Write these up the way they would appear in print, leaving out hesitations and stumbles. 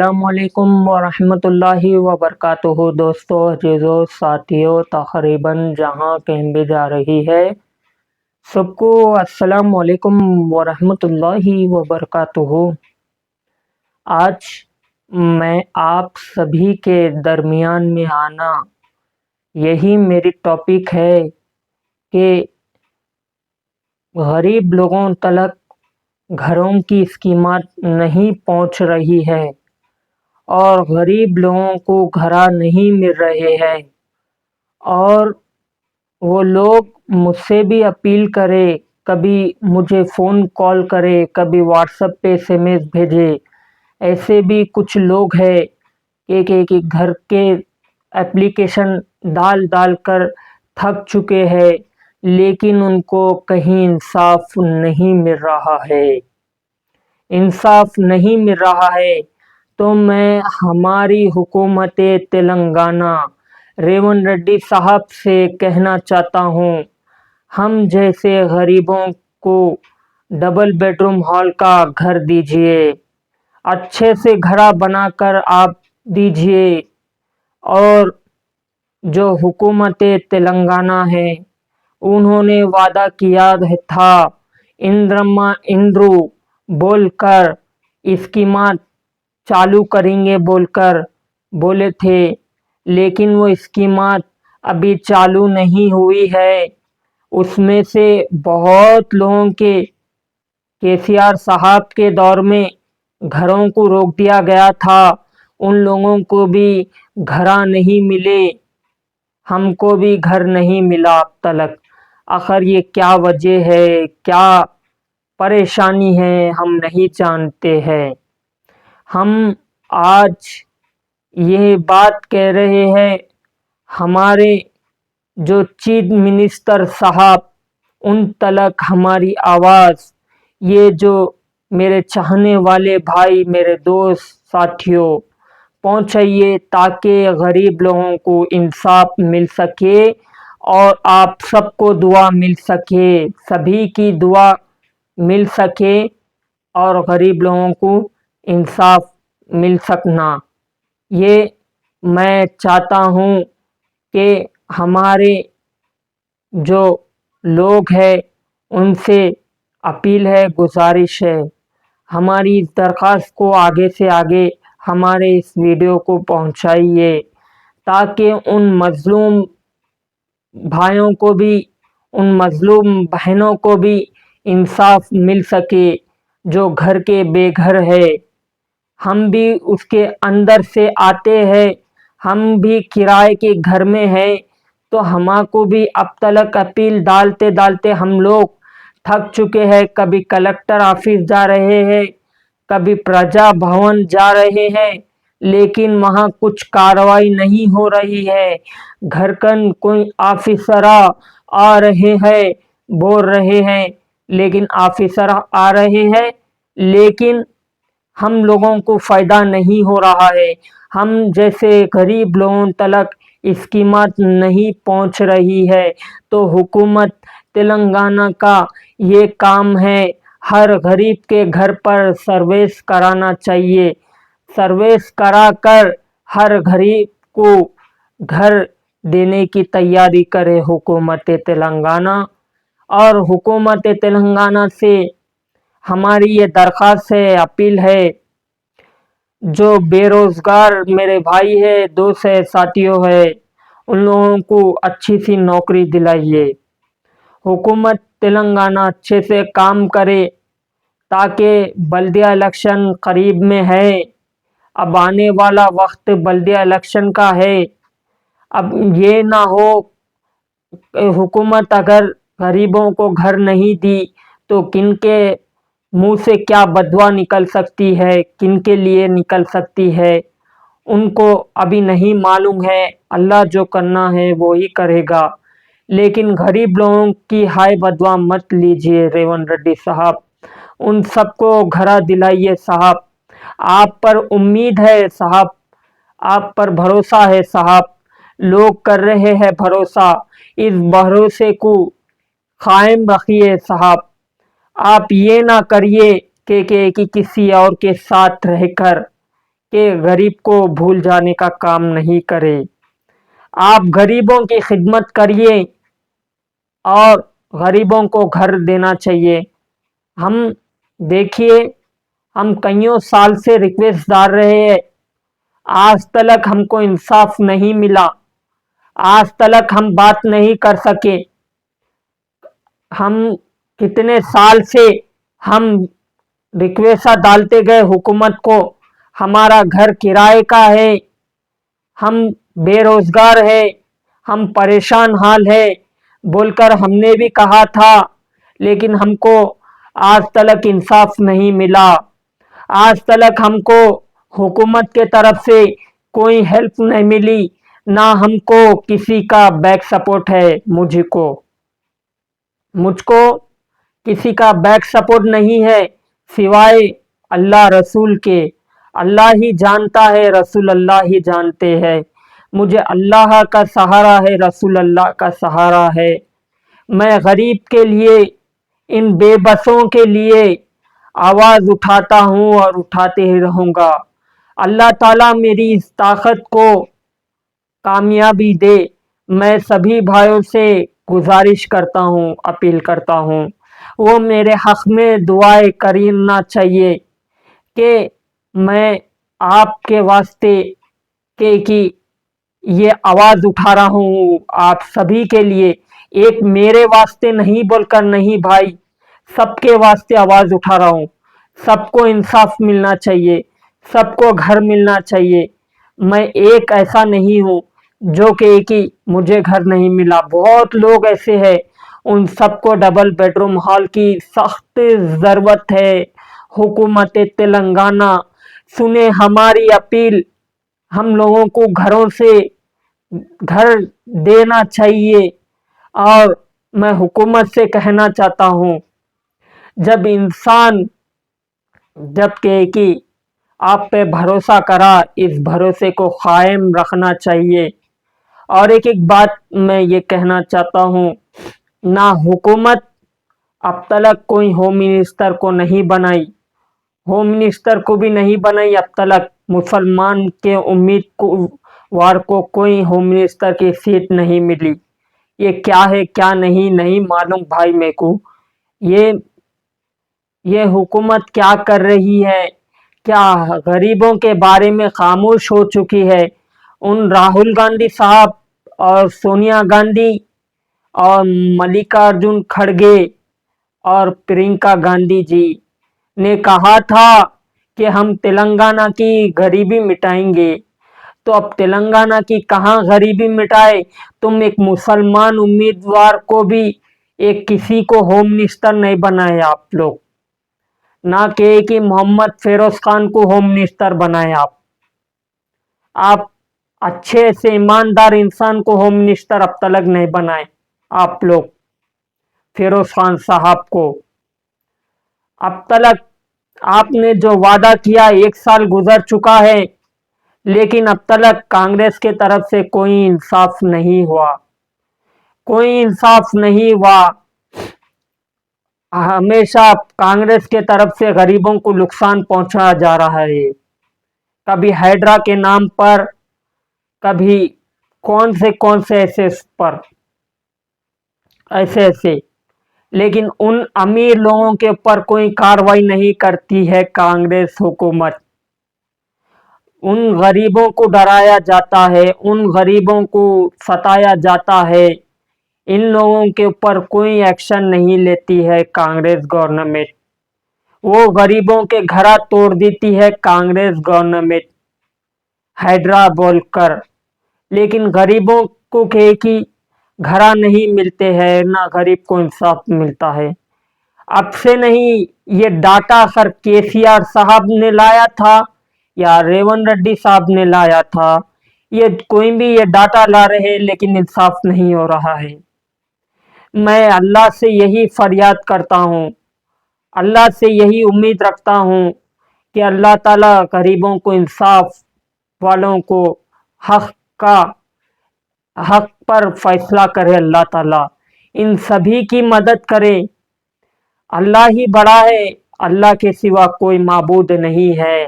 السلام علیکم ورحمۃ اللہ وبرکاتہ دوستو عزیزو ساتھیو، تقریباً جہاں کہیں بھی جا رہی ہے سب کو السلام علیکم ورحمۃ اللہ وبرکاتہ۔ آج میں آپ سبھی کے درمیان میں آنا، یہی میری ٹاپک ہے کہ غریب لوگوں تلک گھروں کی اسکیمات نہیں پہنچ رہی ہے اور غریب لوگوں کو گھر نہیں مل رہے ہیں، اور وہ لوگ مجھ سے بھی اپیل کرے، کبھی مجھے فون کال کرے، کبھی واٹس ایپ پہ SMS بھیجے۔ ایسے بھی کچھ لوگ ہیں کہ گھر کے اپلیکیشن ڈال کر تھک چکے ہیں، لیکن ان کو کہیں انصاف نہیں مل رہا ہے، تو میں ہماری حکومت تلنگانہ ریونت ریڈی صاحب سے کہنا چاہتا ہوں، ہم جیسے غریبوں کو ڈبل بیڈروم ہال کا گھر دیجیے، اچھے سے گھر بنا کر آپ دیجیے۔ اور جو حکومت تلنگانہ ہے، انہوں نے وعدہ کیا تھا اندرو بول کر اسکیمات چالو کریں گے بول کر بولے تھے، لیکن وہ اسکیمات ابھی چالو نہیں ہوئی ہے۔ اس میں سے بہت لوگوں کے KCR صاحب کے دور میں گھروں کو روک دیا گیا تھا، ان لوگوں کو بھی گھر نہیں ملے، ہم کو بھی گھر نہیں ملا اب تلک۔ آخر یہ کیا وجہ ہے، کیا پریشانی ہے، ہم نہیں جانتے ہیں۔ ہم آج یہ بات کہہ رہے ہیں، ہمارے جو چیف منسٹر صاحب، ان تلک ہماری آواز، یہ جو میرے چاہنے والے بھائی، میرے دوست ساتھیوں، پہنچائیے تاکہ غریب لوگوں کو انصاف مل سکے اور آپ سب کو دعا مل سکے، سبھی کی دعا مل سکے اور غریب لوگوں کو انصاف مل سکنا۔ یہ میں چاہتا ہوں کہ ہمارے جو لوگ ہیں ان سے اپیل ہے، گزارش ہے، ہماری اس درخواست کو آگے سے آگے ہمارے اس ویڈیو کو پہنچائیے تاکہ ان مظلوم بھائیوں کو بھی، ان مظلوم بہنوں کو بھی انصاف مل سکے جو گھر کے بے گھر ہے۔ ہم بھی اس کے اندر سے آتے ہیں، ہم بھی کرائے کے گھر میں ہیں، تو ہما کو بھی اب تلک اپیل ڈالتے ہم لوگ تھک چکے ہیں۔ کبھی کلکٹر آفس جا رہے ہیں، کبھی پرجا بھون جا رہے ہیں، لیکن وہاں کچھ کاروائی نہیں ہو رہی ہے۔ گھر کن کوئی آفیسر آ رہے ہیں، بول رہے ہیں، لیکن آفیسر آ رہے ہیں لیکن ہم لوگوں کو فائدہ نہیں ہو رہا ہے، ہم جیسے غریب لوگوں تلک اسکیمات نہیں پہنچ رہی ہے۔ تو حکومت تلنگانہ کا یہ کام ہے، ہر غریب کے گھر پر سرویس کرانا چاہیے، سرویس کرا کر ہر غریب کو گھر دینے کی تیاری کرے حکومت تلنگانہ۔ اور حکومت تلنگانہ سے ہماری یہ درخواست ہے، اپیل ہے، جو بے روزگار میرے بھائی ہے، دوست ہے، ساتھیوں ہے، ان لوگوں کو اچھی سی نوکری دلائیے۔ حکومت تلنگانہ اچھے سے کام کرے تاکہ بلدیہ الیکشن قریب میں ہے، اب آنے والا وقت بلدیہ الیکشن کا ہے۔ اب یہ نہ ہو کہ حکومت اگر غریبوں کو گھر نہیں دی تو کن کے منہ سے کیا بدوا نکل سکتی ہے، کن کے لیے نکل سکتی ہے، ان کو ابھی نہیں معلوم ہے۔ اللہ جو کرنا ہے وہی کرے گا، لیکن غریب لوگوں کی ہائے بدوا مت لیجیے ریونت ریڈی صاحب، ان سب کو گھر دلائیے صاحب۔ آپ پر امید ہے صاحب، آپ پر بھروسہ ہے صاحب، لوگ کر رہے ہیں بھروسہ، اس بھروسے کو قائم رکھیے صاحب۔ آپ یہ نہ کریے کہ کسی اور کے ساتھ رہ کر کہ غریب کو بھول جانے کا کام نہیں کرے. آپ غریبوں کی خدمت کریے اور غریبوں کو گھر دینا چاہیے. ہم دیکھیے، ہم کئیوں سال سے ریکویسٹ ڈال رہے ہیں، آج تلک ہم کو انصاف نہیں ملا، آج تلک ہم بات نہیں کر سکے. ہم کتنے سال سے ہم ریکویسٹ ڈالتے گئے حکومت کو، ہمارا گھر کرائے کا ہے، ہم بے روزگار ہے، ہم پریشان حال ہے بول کر ہم نے بھی کہا تھا، لیکن ہم کو آج تلک انصاف نہیں ملا. آج تلک ہم کو حکومت کے طرف سے کوئی ہیلپ نہیں ملی، نہ ہم کو کسی کا بیک سپورٹ ہے. مجھ کو کسی کا بیک سپورٹ نہیں ہے سوائے اللہ رسول کے. اللہ ہی جانتا ہے، رسول اللہ ہی جانتے ہیں. مجھے اللہ کا سہارا ہے، رسول اللہ کا سہارا ہے. میں غریب کے لیے، ان بے بسوں کے لیے آواز اٹھاتا ہوں اور اٹھاتے ہی رہوں گا. اللہ تعالیٰ میری اس طاقت کو کامیابی دے. میں سبھی بھائیوں سے گزارش کرتا ہوں، اپیل کرتا ہوں، وہ میرے حق میں دعائیں کرنا چاہیے کہ میں آپ کے واسطے کہ یہ آواز اٹھا رہا ہوں آپ سبھی کے لیے. ایک میرے واسطے نہیں بول کر نہیں بھائی، سب کے واسطے آواز اٹھا رہا ہوں. سب کو انصاف ملنا چاہیے، سب کو گھر ملنا چاہیے. میں ایک ایسا نہیں ہوں جو کہ مجھے گھر نہیں ملا. بہت لوگ ایسے ہیں، ان سب کو ڈبل بیڈ روم ہال کی سخت ضرورت ہے. حکومت تلنگانہ سنے ہماری اپیل، ہم لوگوں کو گھروں سے گھر دینا چاہیے. اور میں حکومت سے کہنا چاہتا ہوں، جب انسان کہ آپ پہ بھروسہ کرا، اس بھروسے کو قائم رکھنا چاہیے. اور ایک بات میں یہ کہنا چاہتا ہوں، نہ حکومت اب تلک کوئی ہوم منسٹر کو نہیں بنائی، ہوم منسٹر کو بھی نہیں بنائی اب تلک. مسلمان کے امیدوار کو کوئی ہوم منسٹر کی سیٹ نہیں ملی. یہ کیا ہے کیا نہیں معلوم بھائی میرے کو. یہ حکومت کیا کر رہی ہے؟ کیا غریبوں کے بارے میں خاموش ہو چکی ہے؟ ان راہل گاندھی صاحب اور سونیا گاندھی اور ملکارجن کھڑگے اور پرینکا گاندھی جی نے کہا تھا کہ ہم تلنگانہ کی غریبی مٹائیں گے. تو اب تلنگانہ کی کہاں غریبی مٹائے؟ تم ایک مسلمان امیدوار کو بھی ایک کسی کو ہوم منسٹر نہیں بنائے آپ لوگ، نہ کہ محمد فیروز خان کو ہوم منسٹر بنائے. آپ اچھے سے ایماندار انسان کو ہوم منسٹر اب تلک نہیں بنائے آپ لوگ. فیروز خان صاحب کو اب تلک آپ نے جو وعدہ کیا، 1 سال گزر چکا ہے، لیکن اب تلک کانگریس کے طرف سے کوئی انصاف نہیں ہوا، کوئی انصاف نہیں ہوا. ہمیشہ کانگریس کے طرف سے غریبوں کو نقصان پہنچایا جا رہا ہے. کبھی ہائیڈرا کے نام پر، کبھی کون سے ایسے پر ایسے لیکن ان امیر لوگوں کے اوپر کوئی کاروائی نہیں کرتی ہے کانگریس حکومت. ان غریبوں کو ڈرایا جاتا ہے، ان غریبوں کو ستایا جاتا ہے. ان لوگوں کے اوپر کوئی ایکشن نہیں لیتی ہے کانگریس گورنمنٹ. وہ غریبوں کے گھر توڑ دیتی ہے کانگریس گورنمنٹ ہائیڈرا بول کر. لیکن غریبوں کو گھر نہیں ملتے ہیں، نہ غریب کو انصاف ملتا ہے. اب سے نہیں، یہ ڈاٹا سر KCR صاحب نے لایا تھا یا ریونت ریڈی صاحب نے لایا تھا. یہ کوئی بھی یہ ڈاٹا لا رہے لیکن انصاف نہیں ہو رہا ہے. میں اللہ سے یہی فریاد کرتا ہوں، اللہ سے یہی امید رکھتا ہوں کہ اللہ تعالیٰ غریبوں کو، انصاف والوں کو حق پر فیصلہ کرے. اللہ تعالیٰ ان سبھی کی مدد کرے. اللہ ہی بڑا ہے، اللہ کے سوا کوئی معبود نہیں ہے.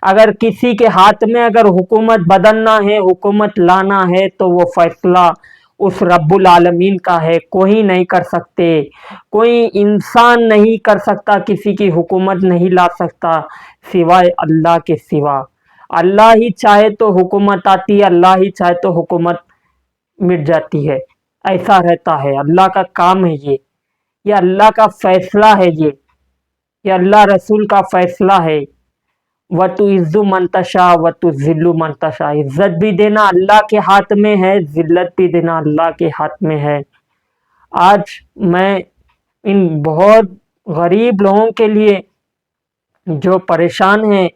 اگر کسی کے ہاتھ میں اگر حکومت بدلنا ہے، حکومت لانا ہے، تو وہ فیصلہ اس رب العالمین کا ہے، کوئی نہیں کر سکتے، کوئی انسان نہیں کر سکتا، کسی کی حکومت نہیں لا سکتا سوائے اللہ کے سوا۔ اللہ ہی چاہے تو حکومت آتی ہے، اللہ ہی چاہے تو حکومت مٹ جاتی ہے، ایسا رہتا ہے، اللہ کا کام ہے یہ اللہ کا فیصلہ ہے، یہ اللہ رسول کا فیصلہ ہے۔ وَتُعِزُّ مَن تَشَاءُ وَتُذِلُّ مَن تَشَاءُ، عزت بھی دینا اللہ کے ہاتھ میں ہے، ذلت بھی دینا اللہ کے ہاتھ میں ہے۔ آج میں ان بہت غریب لوگوں کے لیے جو پریشان ہیں،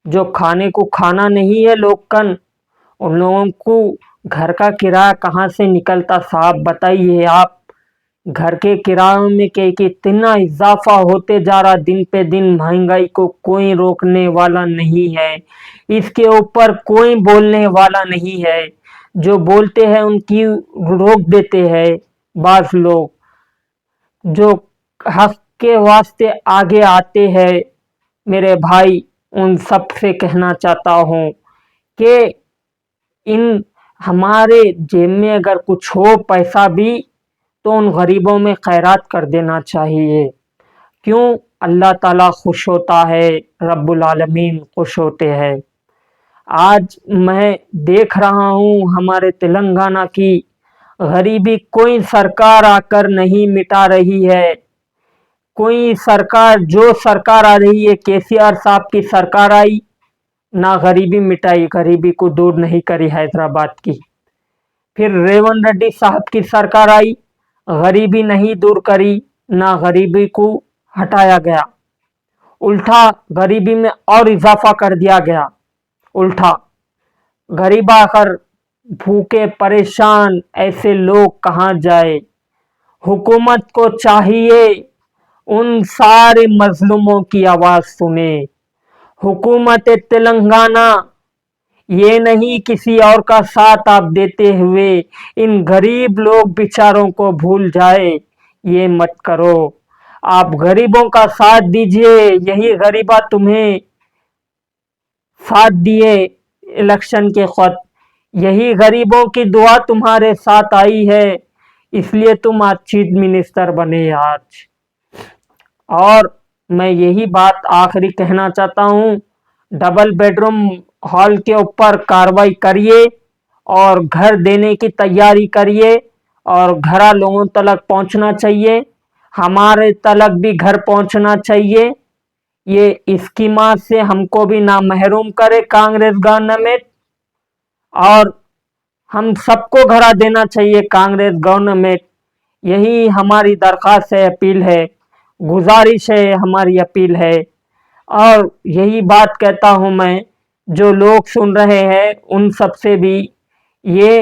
جو کھانے کو کھانا نہیں ہے لوگ کن، ان لوگوں کو گھر کا کرایہ کہاں سے نکلتا؟ صاحب بتائیے آپ، گھر کے کرایوں میں کہ اتنا اضافہ ہوتے جا رہا دن پہ دن، مہنگائی کو کوئی روکنے والا نہیں ہے، اس کے اوپر کوئی بولنے والا نہیں ہے، جو بولتے ہیں ان کی روک دیتے ہیں بعض لوگ، جو حق کے واسطے آگے آتے ہیں میرے بھائی، ان سب سے کہنا چاہتا ہوں کہ ان ہمارے جیب میں اگر کچھ ہو پیسہ بھی تو ان غریبوں میں خیرات کر دینا چاہیے، کیوں؟ اللہ تعالیٰ خوش ہوتا ہے، رب العالمین خوش ہوتے ہیں۔ آج میں دیکھ رہا ہوں ہمارے تلنگانہ کی غریبی کوئی سرکار آ کر نہیں مٹا رہی ہے، کوئی سرکار، جو سرکار آ رہی ہے، KCR صاحب کی سرکار آئی، نہ غریبی مٹائی، غریبی کو دور نہیں کری حیدرآباد کی۔ پھر ریونت ریڈی صاحب کی سرکار آئی، غریبی نہیں دور کری، نہ غریبی کو ہٹایا گیا، الٹا غریبی میں اور اضافہ کر دیا گیا، الٹا غریب آخر بھوکے پریشان ایسے لوگ کہاں جائے؟ حکومت کو چاہیے ان سارے مظلوموں کی آواز سنے۔ حکومت تلنگانہ یہ نہیں کسی اور کا ساتھ آپ دیتے ہوئے ان غریب لوگ بیچاروں کو بھول جائے، یہ مت کرو، آپ غریبوں کا ساتھ دیجئے، یہی غریبہ تمہیں ساتھ دیے الیکشن کے خود، یہی غریبوں کی دعا تمہارے ساتھ آئی ہے، اس لیے تم آج چیف منسٹر بنے آج۔ اور میں یہی بات آخری کہنا چاہتا ہوں، ڈبل بیڈ روم ہال کے اوپر کارروائی کریے اور گھر دینے کی تیاری کریے، اور گھر لوگوں تلک پہنچنا چاہیے، ہمارے تلک بھی گھر پہنچنا چاہیے۔ یہ اسکیمات سے ہم کو بھی نہ محروم کرے کانگریس گورنمنٹ، اور ہم سب کو گھر دینا چاہیے کانگریس گورنمنٹ، یہی ہماری درخواست ہے، اپیل ہے، گزارش ہے، ہماری اپیل ہے۔ اور یہی بات کہتا ہوں میں، جو لوگ سن رہے ہیں ان سب سے بھی، یہ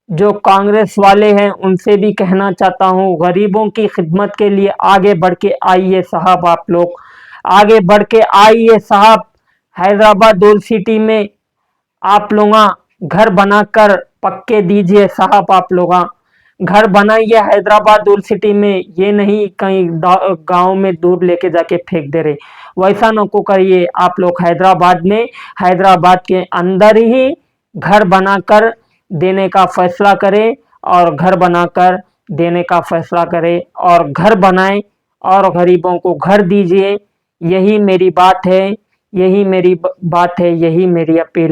جو کانگریس والے ہیں ان سے بھی کہنا چاہتا ہوں، غریبوں کی خدمت کے لیے آگے بڑھ کے آئیے صاحب، آپ لوگ آگے بڑھ کے آئیے صاحب۔ حیدرآباد اولڈ سٹی میں آپ لوگ گھر بنا کر پکے دیجئے صاحب، آپ لوگ گھر بنائیے حیدرآباد اولڈ سٹی میں، یہ نہیں کہیں گاؤں میں دور لے کے جا کے پھینک دے رہے، ویسا نہ کو کریے، آپ لوگ حیدرآباد میں، حیدرآباد کے اندر ہی گھر بنا کر دینے کا فیصلہ کرے، اور گھر بنا کر دینے کا فیصلہ کرے، اور گھر بنائیں اور غریبوں کو گھر دیجئے، یہی میری بات ہے، یہی میری بات ہے، یہی میری اپیل ہے۔